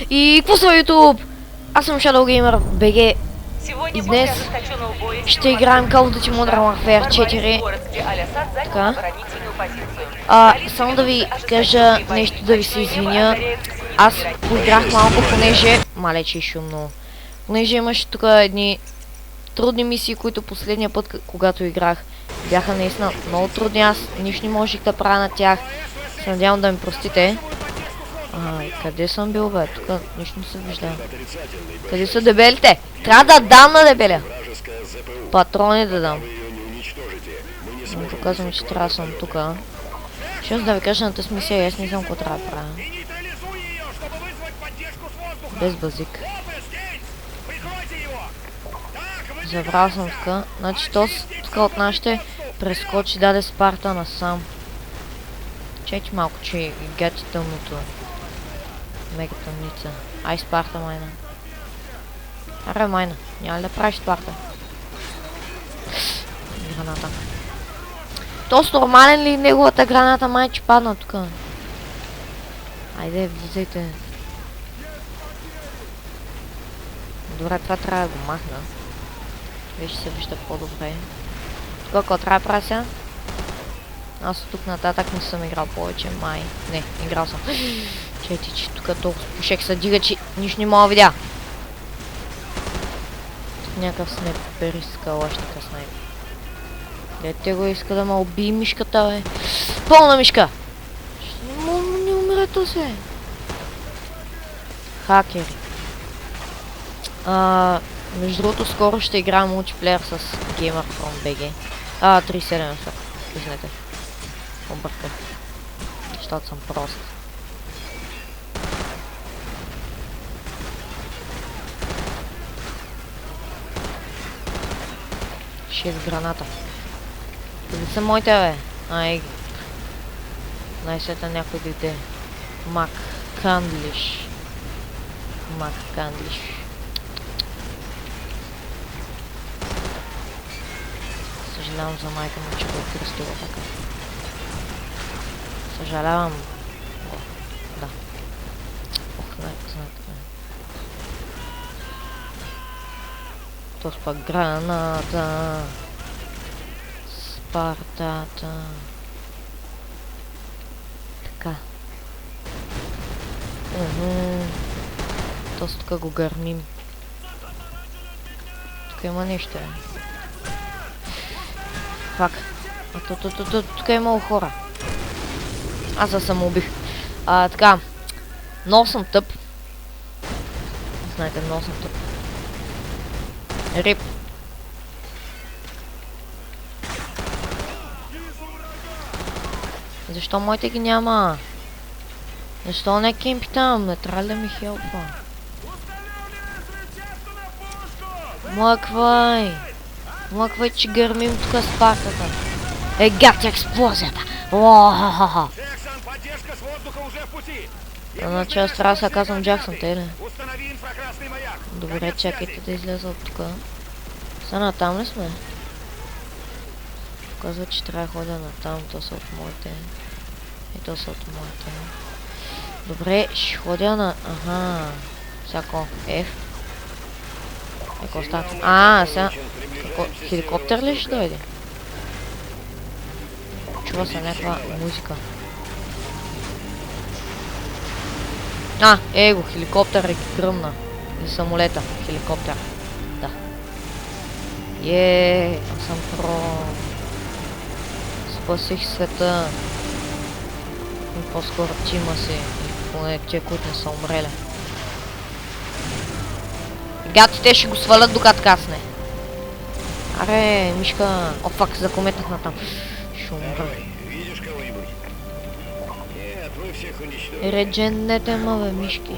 И какво са YouTube? Аз съм Shadow Gamer BG и днес ще играем Call of Duty Modern Warfare 4. Така. Само да ви кажа нещо, да ви се извиня. Аз поиграх малко, понеже... Малече и шумно. Понеже имаше тук едни трудни мисии, които последния път, когато играх, бяха наистина много трудни. Аз нищо не можех да правя на тях. Се надявам да ми простите. Къде съм бил, бе? Тук нищо не се вижда. Къде са дебелите? Трябва да дам на дебеля. Патрони да дам. Показвам, че трябва да съм тук. Ще да ви кажа на тази мисия, аз не знам какво трябва да правя. Без базик. Забрал съм тук. Значи тук от нас ще прескочи, даде Спарта насам. Чеки малко, че гати тъмното. Мега тъмница. Ай, Спарта майна. Аре майна, няма ли да правиш Спарта? Граната. Тоест нормален ли неговата граната, май, че падна тук? Айде, влизайте. Добре, това трябва да го махна. Вече се вижда по-добре. Тук какво трябва да правя сега? Аз от тук нататък не съм играл повече, май. Не, играл съм. Чети, че тук толкова пушек се дига, че нищо не мога да видя. Тук някакъв снайперистка, лъщика снайпер. Дете го иска да ме уби мишката, бе. Пълна мишка! Не умрето се. Хакери. Между другото, скоро ще играем мултиплеер с Gamer from BG. 37, извинете. Обърках. Защото съм прост. Шест граната. Къде са моите, бе? Ай. Най-сета някой дойде. Мак Кандлиш. Мак Кандлиш. Съжалявам за майка му, че го е кръстила така. Съжалявам. Да. Ох, знаете. То пак граната. Спартата. Така. Тоест тук го гърмим. Тук има нещо. Фак. Тук е имало хора. Аз се самоубих. Така. Много съм тъп. Знаете, много съм тъп. Рип. Защо моите ги няма? Защо не кемпи там? Не трябва да ми хелпа. Млъквай! Млъквай, че гърмим тук Спартата. Гати експлозията! Уахахаха! Значи аз трябва да се казвам Джаксън, те ли? Добре, чакайте да излеза от тук. Са натам ли сме? Казва, че трябва да ходя натам, то са от моите. И то са от моите. Добре, ще ходя на... Всяко F. Какво става? Сега... Хеликоптер ли ще дойде? Чува се някаква музика. Его, хеликоптер е гръмна. Или самолета. Хеликоптер. Да. Аз съм про. Спасих света. И по-скоро тима си. И поне тия, които не са умрели. Гатите ще го свалят докато касне. Аре, мишка. О, фак, закометнах натам. Ще умра. Редженете ме, бе, мишки.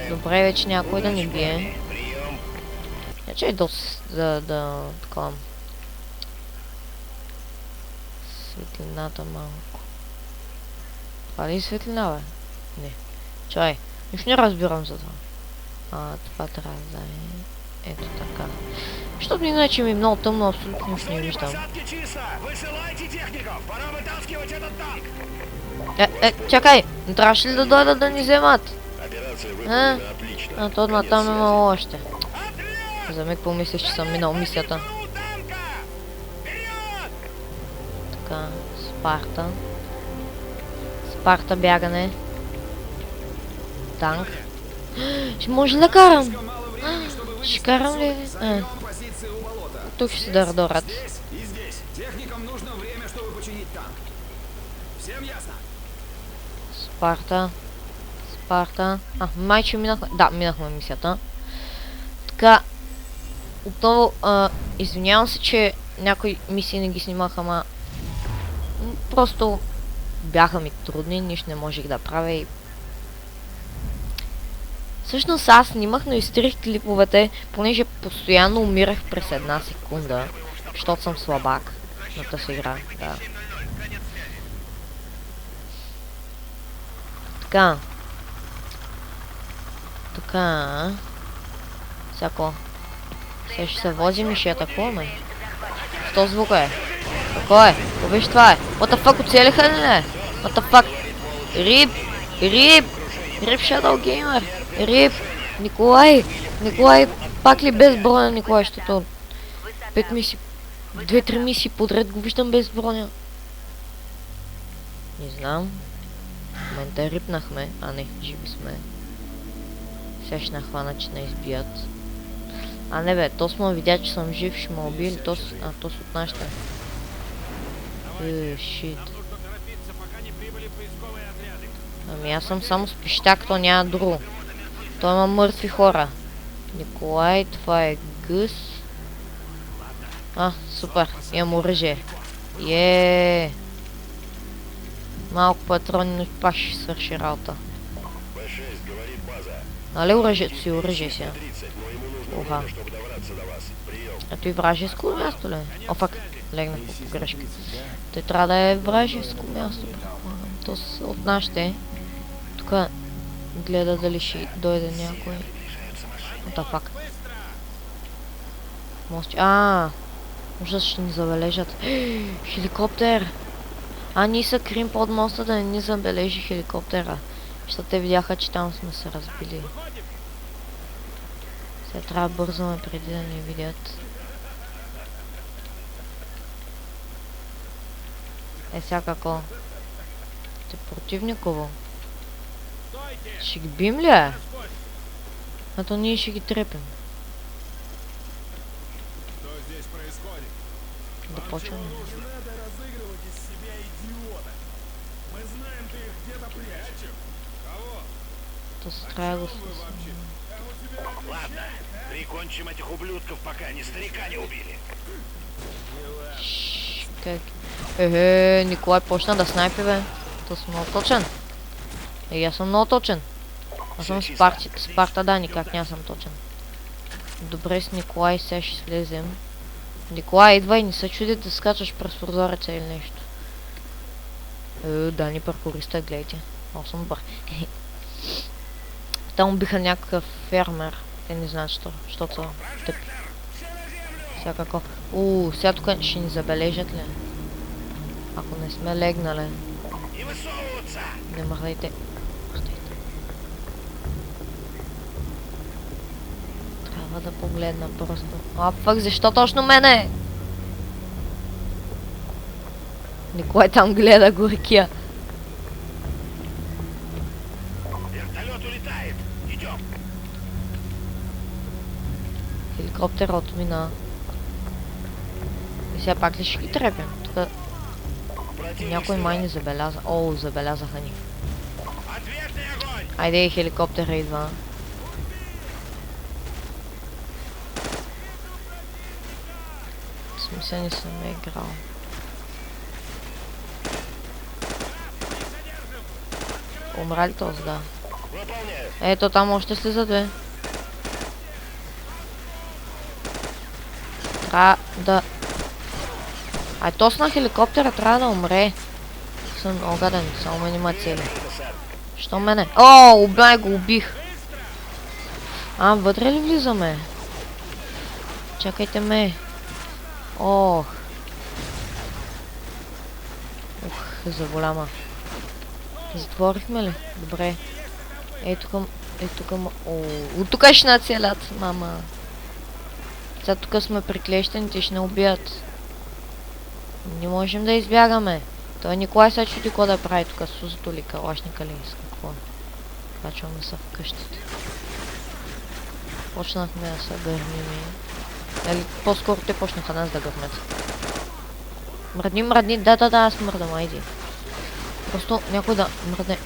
Добре, вече някой да ни бие. Че е да такова. Светлината малко. Това ли е светлина, бе? Не. Чай. Нищо не разбирам за това. Това трябва да е... Ето така. Защото иначе ми е много тъмно, абсолютно нищо не виждам. Чакай! Не трябваше ли да дойдат да ни вземат? Операция А? выполнена отлично. А то натам има още. За миг помислиш, че съм минал мисията. Така, Спарта. Спарта бягане. Танк. Ще може ли да карам? Ще карам ли? Тук ще се дърдорат. Спарта. Спарта. Майче минахме. Да, минахме мисията. Така. Отново, извинявам се, че някои мисии не ги снимах, ама просто бяха ми трудни, нищо не можех да правя и... Всъщност аз снимах, но изтрих клиповете, понеже постоянно умирах през една секунда, защото съм слабак на тази игра, да. Така. Така. Всяко. Сега ще се возим и ще атакуваме. Що звука е? Какво е? Виж това е? What the fuck, оцелиха ли не? What the fuck? Рип! Рип! Рип Shadow Gamer! Рип! Николай! Николай! Пак ли без броня, Николай, защото 5 мисии... 2-3 мисии подред го виждам без броня. Не знам. В момента рипнахме, а не, живи сме. Сега ще нахвана, че не избият. А не бе, то сме видя, че съм жив, ще ме убили, то с от нашите. Шит. Ами аз съм само с пищак, то няма друго. То има мъртви хора. Николай, това е гъс. Супер, имам оръжие. Малко патрони, но пак ще свърши работа. Нали оръжието си, оръжие сега? Оха. Ето и вражеско място ли? О, фак, легнах по погрешка. Той трябва да е вражеско място. То от нашите. Тук гледа дали ще дойде някой. Ота фак. Може ще ни забележат. Хеликоптер! Ние се крим под моста да не ни забележи хеликоптера. Защото те видяха, че там сме се разбили. Сега трябва да бързаме преди да ни видят. Сега какво? Те противниково. Ще ги бим ли е? Ато ние ще ги трепим. Да почваме. То се трябва да го спасим. Ладно, прикончим этих ублюдков, пока они старика не убили. Как? Николай почна да снайпи, бе. То съм много точен. Аз съм много точен. Аз съм Спарта, да, никак няма съм точен. Добре с Николай, сега ще слезем. Николай, идвай, не се чуди да скачаш през прозореца или нещо. Да, ни паркуриста, гледайте. Много съм бър. Там биха някакъв фермер. Те не знаят, защото са тъпи. Сега какво? Сега тук ще ни забележат ли? Ако не сме легнали. Не мърдайте. Трябва да погледна просто. Фак, защо точно мене? Никой там гледа горкия. Хеликоптер отмина. И сега пак ли ще ги трепим? Тук някой май ни забеляза. Забелязаха ни. Айде, хеликоптера идва. В смисъл не съм играл. Умра ли този, да? Ето там още слизат, бе. Трябва да... То с на хеликоптера трябва да умре. Съм огаден, само мен има цели. Що мене? Го убих. Вътре ли влизаме? Чакайте ме. За голяма. Затворихме ли? Добре. Ето тук, от тук ще нацелят, мама. Сега тук сме приклещените, ще не убият. Не можем да избягаме. Той Николай сега чуди какво да прави тук, сузото ли, калашника ли, с какво. Качваме се в къщите. Почнахме да се гърмим. Или по-скоро те почнаха нас да гърмят. Мръдни, да, аз мръдам, айди. Просто някой да мръдне.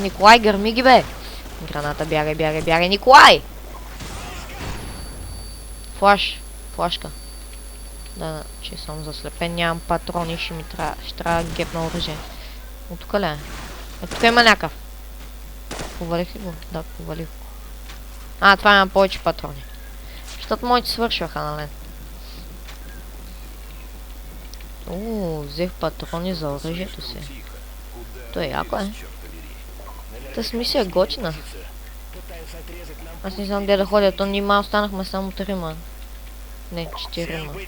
Николай, гърми ги, бе! Граната, бягай, Николай! Флашка. Да, че съм заслепен, нямам патрони, ще трябва да гепна оръжие. От тук ли е? Тук има някакъв. Повалих ли го? Да, повалих го. Това има повече патрони. Защото моите свършваха, нали? Взех патрони за оръжието си. Той яко е. Тъс мисия е готина. Аз не знам где да ходя, то нима останахме само 3. Не, 4.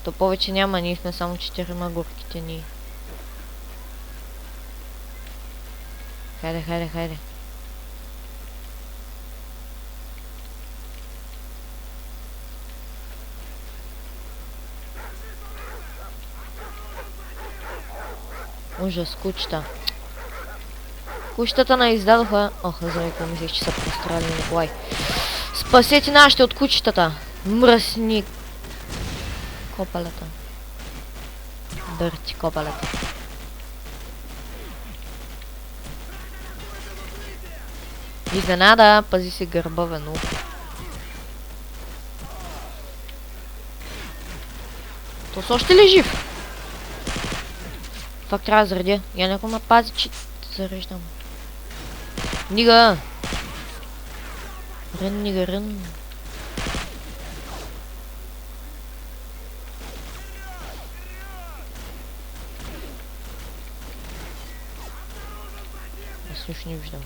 То повече няма, ние сме само 4 горките ни. Хайде. Ужас, кучета. Кучетата не издадоха. За какво мислех, че са прострали Николай. Спасете нашите от кучетата. Мръсни копалета. Дърти копалета. Изненада, пази си гърба, вено. То са още ли жив? Факт трябва да заредя. Я някой ме пази, че зареждам. Нига! Рън. Аз нищо не виждам.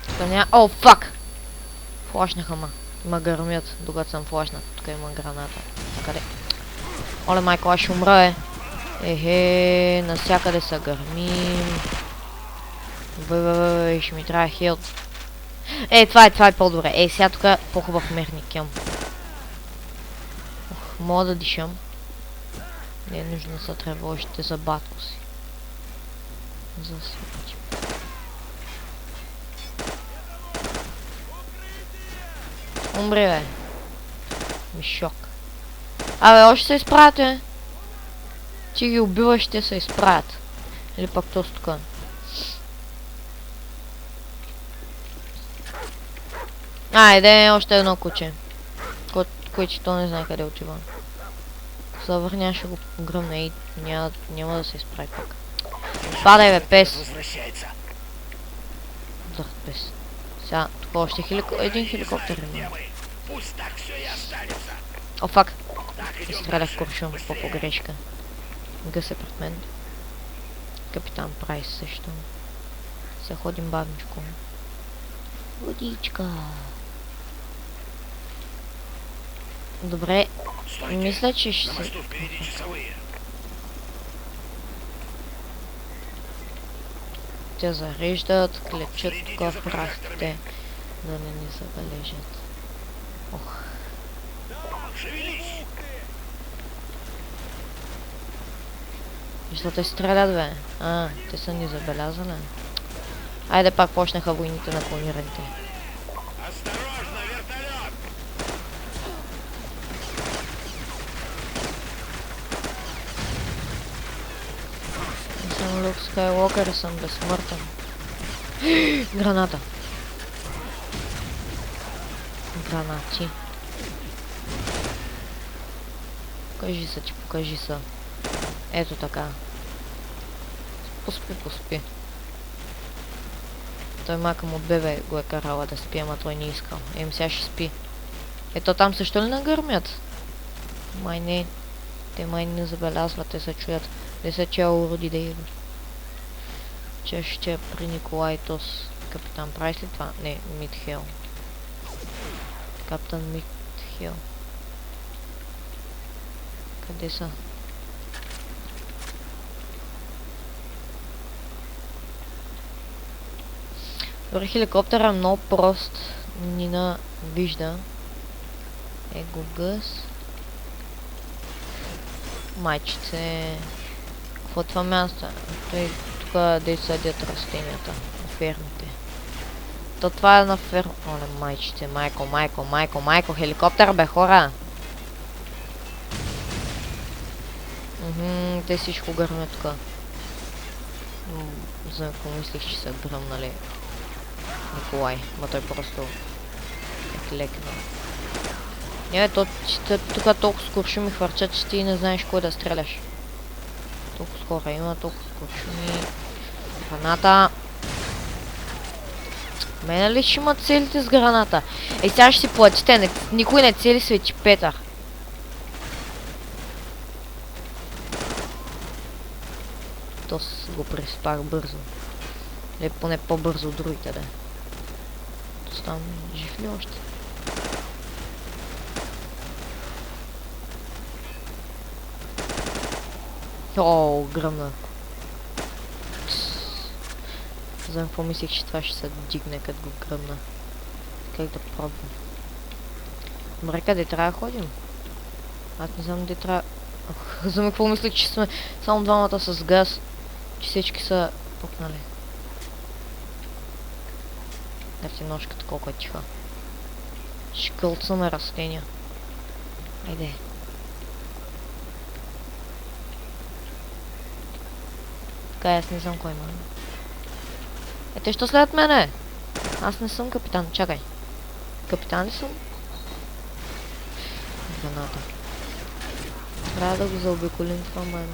Тук няма... фак! Флашнаха ма гърмят, докато съм флашнат. Тук има граната. Къде? Оле, майко, аз ще умра, насякъде са гърмим. Ще ми трябва хилт. Това е по-добре. Сега тук е по-хубав мерник имам. Мога да дишам. Не е нужно да се тревожите за батко си. За свечи. Умри, бе. Мишок. Още се изправят, Ти ги убиваш, ще се изправят. Или пак то тук. Иде още едно куче. Което то не знае къде отива. Ако се върня, ще го гръмна и няма да се изправи пак. Падай, бе, пес. Дърт пес. Сега, тук още един хеликоптер има. Фак. Изстрелях куршум по погрешка. Гъс е пред мен. Капитан Прайс също. Сега ходим бавничко. Водичка. Добре. Мисля, че ще се... Те зареждат, клечат тук в прахите, да не ни забележат. Защо те стрелят, бе? Те са ни забелязали. Айде пак почнаха войните на планираните. Не съм Люк Скайлокър и съм безсмъртен. Граната. Гранати. Покажи се. Ето така. Поспи. Той мака му от бебе го е карала да спи, ама той не искал. Сега ще спи. Ето там също ли нагърмят? Май не. Те май не забелязват, те се чуят. Те са че уроди да идват. Че ще при Николай Тос. Капитан Прайс ли това? Не, Мидхел. Капитан Мидхел. Къде са? Дори хеликоптера е много прост. Нина вижда. Его гъс. Майчице. Какво е това място? Той тук да съдят растенията на фермите. То това е на ферма. Оле, майчице, майко, хеликоптер бе, хора! Те всичко гърме тук. За какво мислих, че са гръмнали Николай, но той просто е клекнал. Не, то тук толкова скуршуми хвърчат, че ти не знаеш кой да стреляш. Толкова скоро има, толкова скуршуми. Граната. Мене ли ще имат целите с граната? Ей, сега ще си платите, никой не цели Свети Петър. То го преспах бързо. Или поне по-бързо от другите, да. То там жив ли още? О, гръмна. Знам какво мислих, че това ще се дигне, като го гръмна. Как да пробвам? Добре, къде трябва да ходим? Аз не знам къде трябва... Знам какво мислих, че сме само двамата с газ. Че всички са пукнали. Дайте ножката колко е тиха. Шкълцаме растения. Айде. Така, аз не знам кой има. Те що след мене? Аз не съм капитан, чакай. Капитан ли съм? Граната. Трябва да го заобиколим това май.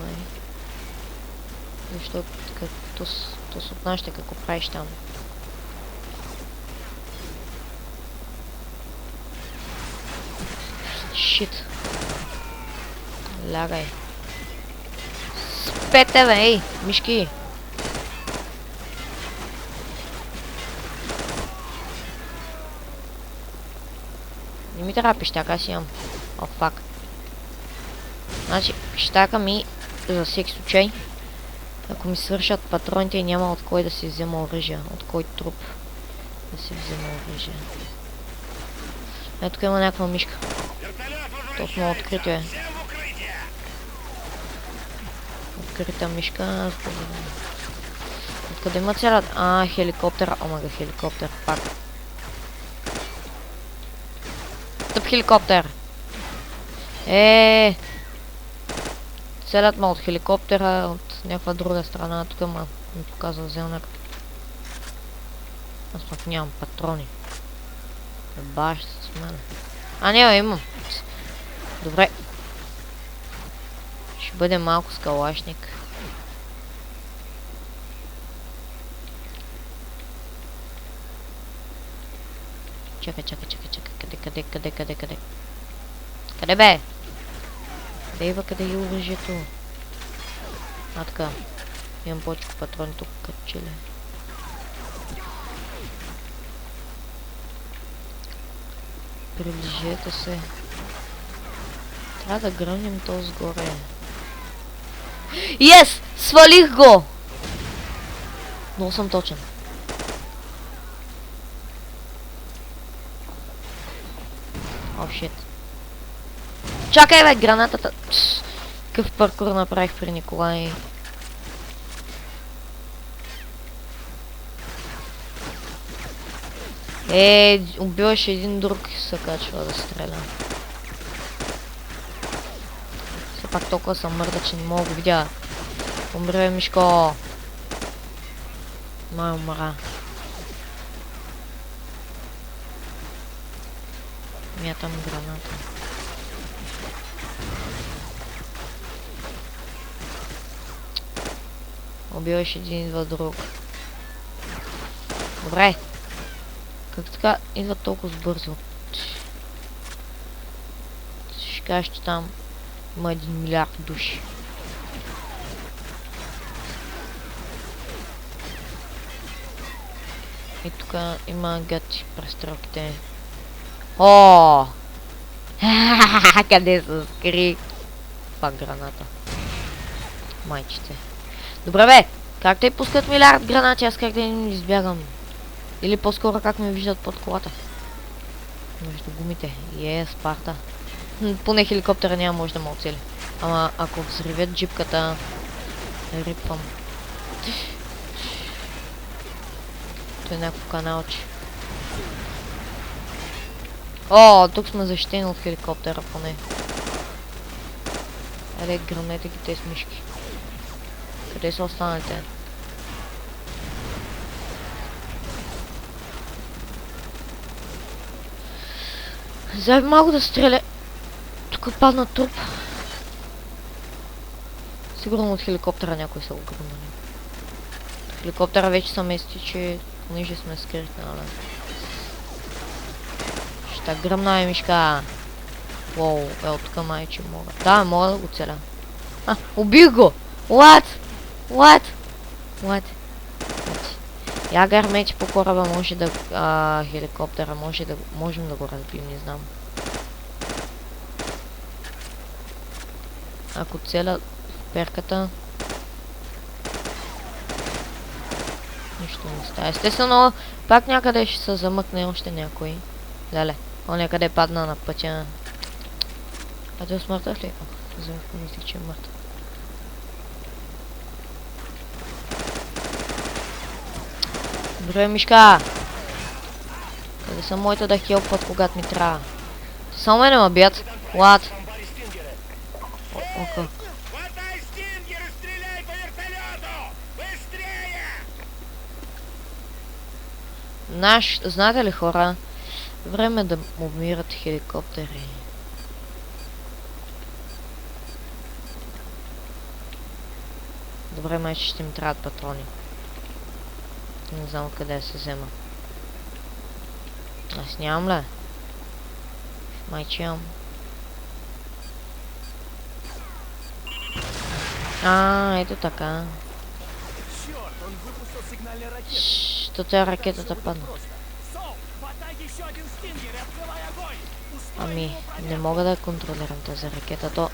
Защото като с от нашите какво правиш там. Шит. Лягай. Спете, бе, ей, мишки. Не ми трябва пищака, аз имам. О, фак. Значи, пищака ми за всеки случай. Ако ми свършат патроните и няма от кой да си взема оръжие. От кой труп да си взема оръжие. Ето тук има някаква мишка. Точно открито е. Открита мишка. Откъде има цялата? А, хеликоптер. Омага, хеликоптер. Пак. Тъп хеликоптер. Целят ме от хеликоптера, от някаква друга страна. Тук ми показва зелнак. Аз пък нямам патрони. Баш с мен. А, не, имам. Добре. Ще бъде малко скалашник. Чакай. Къде? Къде бе? Къде е оръжието? А, така. Имам повече патрони тук, като че ли. Приближете се. Трябва да гръмнем то сгоре. Yes! Свалих го! Много съм точен. О, шит. Чакай, бе, гранатата. Какъв паркур направих при Николай. Убиваш един друг и се качва да стреля. Все пак толкова съм мърда, че не мога да видя. Умри, бе, Мишко. Май умра. Мятам граната. Убиваш един, идва друг. Добре. Как така идва толкова бързо? Ще кажеш, че там има 1 милиард души. И тук има гати престрелките. О! Къде се скри? Пак граната. Майчите. Добре, бе! Как те пускат милиард гранати, аз как да им избягам? Или по-скоро как ме виждат под колата. Между гумите. Спарта. Поне хеликоптера няма може да ме оцели. Ама ако взривят джипката, рипвам. Той е някакво каналче. О, тук сме защитени от хеликоптера поне. Еле, гръмнете ги тези мишки. Къде са останалите? Зай малко да стреля. Тук падна труп. Сигурно от хеликоптера някой са го гръмнали. Хеликоптера вече са мести, че понеже сме скрити, нали? Ще гръмна мишка. Воу, от тук майче мога. Да, мога да го целя. Убих го! What? Я гърмете по кораба, може да... хеликоптера, можем да го разбием, не знам. Ако целя в перката... Нищо не става. Естествено, пак някъде ще се замъкне още някой. Леле, он някъде падна на пътя. А той смъртъв ли? Мислих, че е мъртъв. Добре, мишка! Къде са моите да хелпват, когато ми трябва? Само мене ме бият. What? Ока. Знаете ли, хора? Време да умират хеликоптери. Добре, майче ще ми трябват патрони. Не знам къде се взема. Аз нямам ли? Майче имам. Ето така. Що е ракетата падна? Ами, не мога да контролирам тази ракета, то...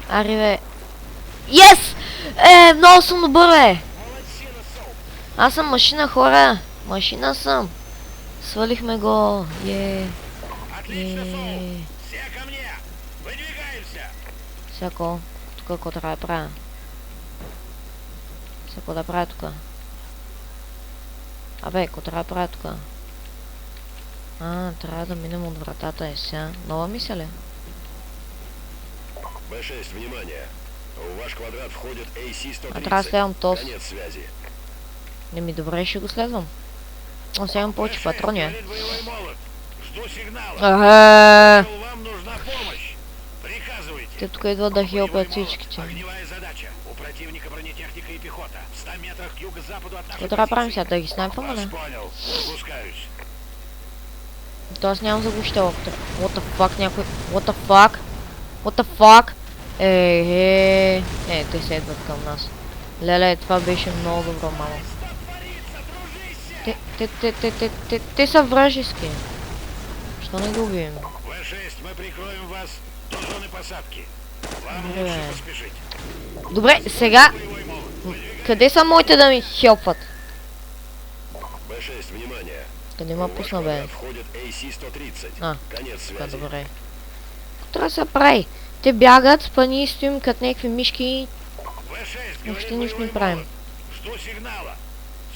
Ари бе. Yes! Много съм добър, бе! Аз съм машина, хора! Машина съм! Свалихме го! Всяко. Тук какво трябва да правя? Всяко да правя тук. Абе, какво трябва да правя тук? Трябва да минем от вратата и сега. Нова мисля ли? Б6, внимание. В ваш квадрат входит AC-130. Трябва да следвам този. Конец связи. Не ми добре, ще го следвам. О, сега имам повече патрони. Жду сигнала. Вам нужна помощ. Приказывайте. Те тук идват да хелпят всичките. Огневая задача. У противника бронетехника и пехота. В 100 метрах к юго-западу от нашей Какво трябва да правим сега? Да ги снайпваме, Вас не? понял. Спускаюсь. То аз нямам заглушител. What the fuck, някой... What the fuck? Те се идват към нас. Леле, това беше много добро, мамо. Те са вражески. Що не го убием? В6, мы прикроем вас до зоны посадки. Вам лучше поспешить. Добре, сега... Къде са моите да ми хелпват? Б6, внимание. Къде ма пусна, бе? Входит AC-130. Конец Така, связи. добре. Трябва да се прави. Те бягат, па ние стоим като някакви мишки. В6, Въобще нищо не правим. Жду сигнала.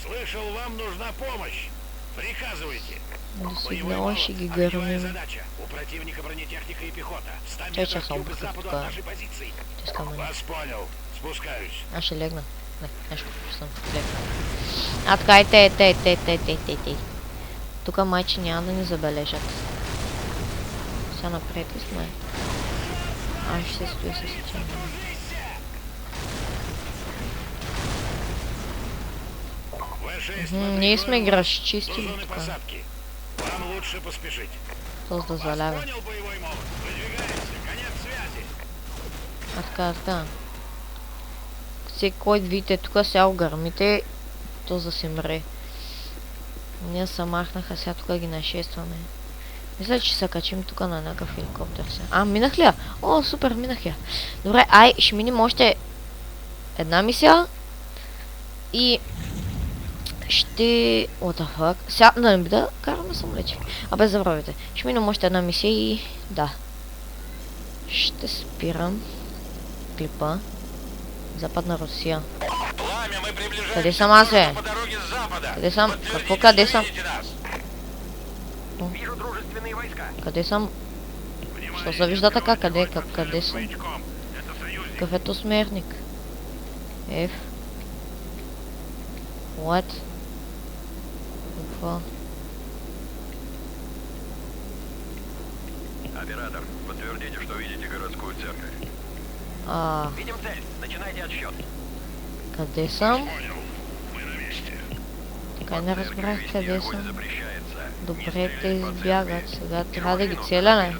Слышал, вам нужна помощь. Приказывайте. До сигнала ще ги гърмим. Задача. У противника бронетехника и пехота. 100 Чай, метров к съм юго-западу тук. от нашей позиции. Те ска мене. Вас понял. Спускаюсь. Аз ще легна. Не ще съм легна. Така и те. Тук майче няма да ни забележат. Сега напред ли сме? Аз ще се стоя с тях. Ние сме ги разчистили тук. Вам лучше поспешить. Този да заляга. Понял, боевой молот. Выдвигаемся. Конец связи. Така. Всеки кой видите тук сега гърмите, то да се мре. Ние се махнаха, сега тук ги нашестваме. Мисля, че се качим тук на някакъв хеликоптер се. А, минах ли я? О, супер, минах я. Добре, ай, ще минем още една мисия. И ще... What the fuck? Сега да не би да караме самолети. Абе, забравяйте. Ще минем още една мисия и... Да. Ще спирам клипа. Западна Русия. Пламя, мы приближаемся Къде съм аз, бе? по дороге с запада. Къде съм? Подтвердите, Какво къде что съм? видите нас. Вижу дружественные войска. Къде съм? Внимание, Що се вижда така? Къде? огонь по Къде целям съм? маячком. Это союзник. Какъв ето смерник? F. What? Какво? Оператор, подтвердите, что видите городскую церковь. Видим цель. Начинайте отсчет. Къде съм? Понял. Мы на месте. Така не разбрах къде Огонь съм. запрещается. Добре, те избягат. Сега трябва да ги целя, не?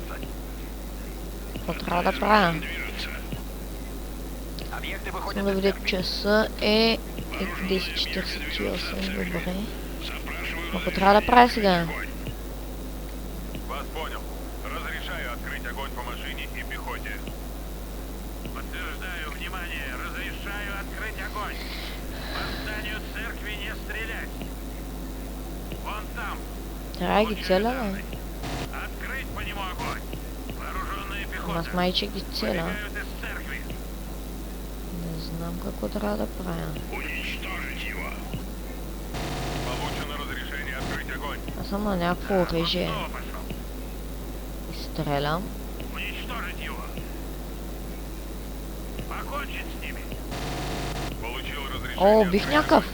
Какво трябва да правя? Движется. Объекты выходят Само да из видя церкви. часа е 10:48. Добре. Запрашиваю Какво трябва да правя сега? огонь. Вас понял. Разрешаю открыть огонь по машине и пехоте. Подтверждаю, внимание, разрешаю открыть огонь. По зданию церкви не стрелять. Вон там. Трябва да ги целя, не? Открыть по нему огонь. Вооруженные пехота. Аз майче ги целя. Выбегают из церкви. Не знам какво трябва да правя. Уничтожить его. Получено разрешение открыть огонь. Аз съм на някакво оръжие. Снова пошел. И стрелям. Уничтожить его. Покончить с ними. Получил разрешение. О, убих някакъв.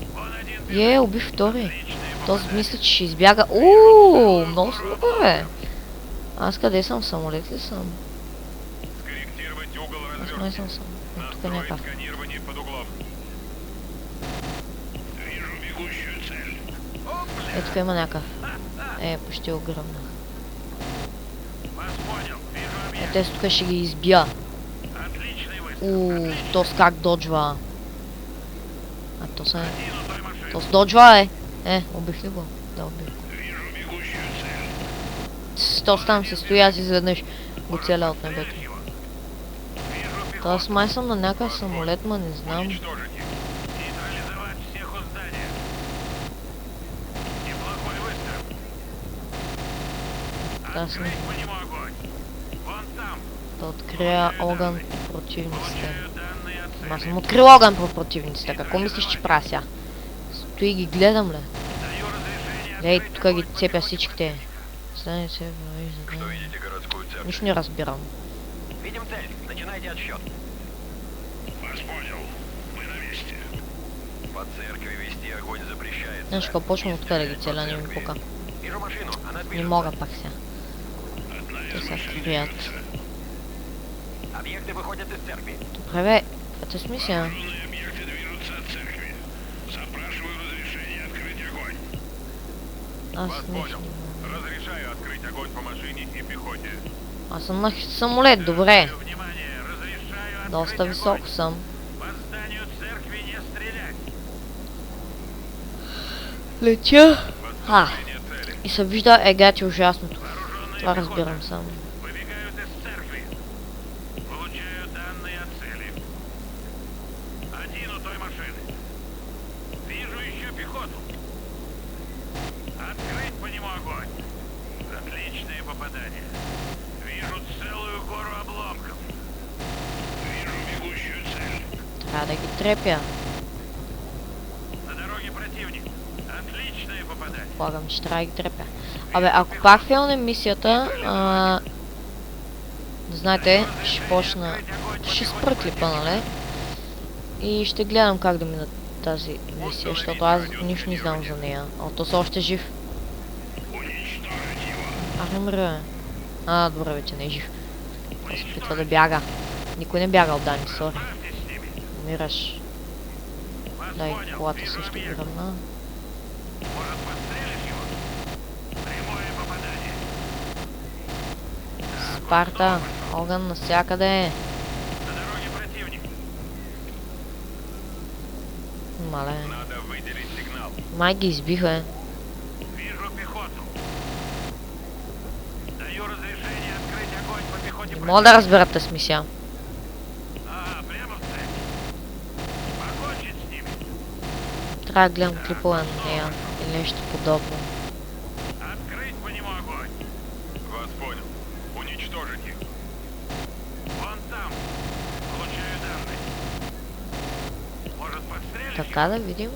Вон один Убих втори. личный Този мисля, че ще избяга. Ууу, много супер, бе. Аз къде съм? В самолет ли съм? скорректировать угол Аз май съм развертки. съм. Тук е Настроить някакъв. сканирование под углом. Вижу бегущую цель. Е, тук има някакъв. Е, почти огръмнах. Вас понял. Вижу Е, объект. те тук ще ги избия. Отличный выстрел. Ууу, тос как доджва. А то се... Один у той машины. То с доджва, е. Е, убих ли го? Да, убих. Вижу бегущую цель. То там се стои, аз изведнъж го целя от небето. Его. Вижу пехоту. Тоест май съм на някакъв самолет, ма не знам. Уничтожить их. Нейтрализовать всех у здания. Неплохой выстрел. Аз не... Открыть по нему огонь. Вон там. Да открия огън по противниците. Получаю данные о цели. Аз съм открил огън по противниците. Какво мислиш, че правя сега? Стои ги гледам, ле. Даю разрешение Ей, открыть тук ги огонь. цепя всичките. Стане се, Что вижда. видите городскую церковь? Нищо не разбирам. Видим цель. Начинайте отсчет. Вас понял. Мы на месте. По церкви вести огонь запрещается. Знаеш, какво почвам от да ги целя, не ми пука. Вижу машину. Она Не движется. мога пак сега. Те се крият. Объекты выходят из церкви. Добре, бе, каквато смисъл? Вооруженные объекты движутся от церкви. Запрашиваю разрешение открыть огонь. Аз Вас не понял. Разрешаю открыть огонь по машине и пехоте. Аз съм на самолет, добре. Внимание, разрешаю открыть Доста огонь. високо съм. По зданию церкви не стрелять. Летя. Восстановление цели. И се вижда егати ужасното. Вооруженные Това пехота. разбирам само. Выбегают из церкви. Получаю данные о цели. Один у той машины. Вижу еще пехоту. Открыть по нему огонь. Отличное попадание. Вижу целую гору обломков. Вижу бегущую цель. Трябва да ги трепя. На дороге противник. Отличное попадание. Предполагам, че трябва да ги трепя. Абе, ако пак фейлнем мисията, знаете, ще почна... Ще спра клипа, нали? И ще гледам как да мина тази мисия, защото аз нищо не знам за нея. А то са още жив. Уничтожить его. Ах, не мръ. Добре, вече не е жив. Той се опитва да бяга. Никой не бяга от Дани, сори. Справьтесь с ними. Умираш. Вас Дай понял. колата Вижу също объект. гръмна. Может, подстрелишь его? Прямое попадание. Спарта, огън навсякъде. На дороге противник. Мале. Надо выделить сигнал. Май ги избиха, е. Вижу пехоту. мога да разберете смисъл. Прямо в цель. Покончить с ними. Трябва да гледам клипове на нея или нещо подобно. Открыть по нему огонь. Вас понял. Уничтожить их. Вон там. Получаю данные. Может, подстрелить? Така да видим.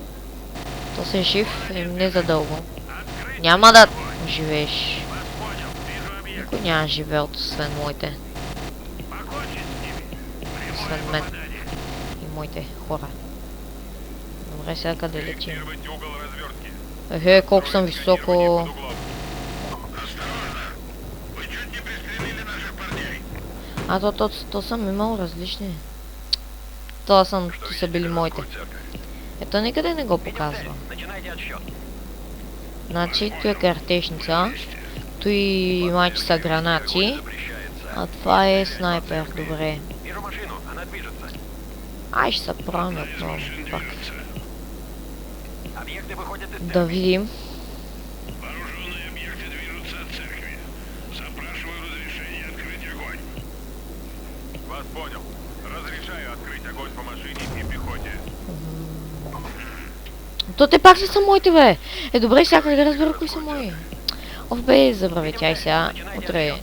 То си жив и не задълго. Открыть Няма да огонь. живееш. Вас понял. Вижу объект. Никой няма живеят, освен моите. Покончить с ними. Освен Прямое мен попадание. и моите хора. Добре, сега къде летим? Корректировать угол развертки. Ехе, колко съм високо. Осторожно! Вы чуть не пристрелили наших парней. А то съм имал различни. То са били моите. Ето никъде не го показва. Начинайте отсчет. Значи, той е картечница. Той майче са гранати. А това е снайпер, добре. Вижу машину, она движется. Ай, ще се правим отново. Пак. Объекты выходят из Да видим. Вооруженные объекты движутся от церкви. Запрашиваю разрешение открыть огонь. Вас понял. Разрешаю открыть огонь по машине и пехоте. То те пак ли са моите, бе? Е, добре, сега да разбера кои са мои. Оф, бе, забравяй сега. Утре,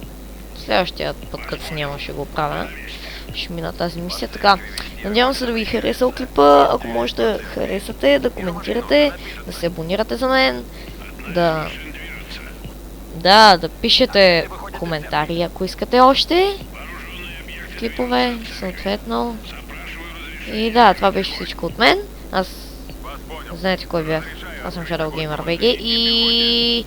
следващия път, като снимам, ще го правя. Ще мина тази мисия, така. Надявам се да ви харесал клипа. Ако може да харесате, да коментирате, да се абонирате за мен, да пишете коментари, ако искате още клипове, съответно. И да, това беше всичко от мен. Аз знаете кой бях. Аз съм Shadow Gamer BG и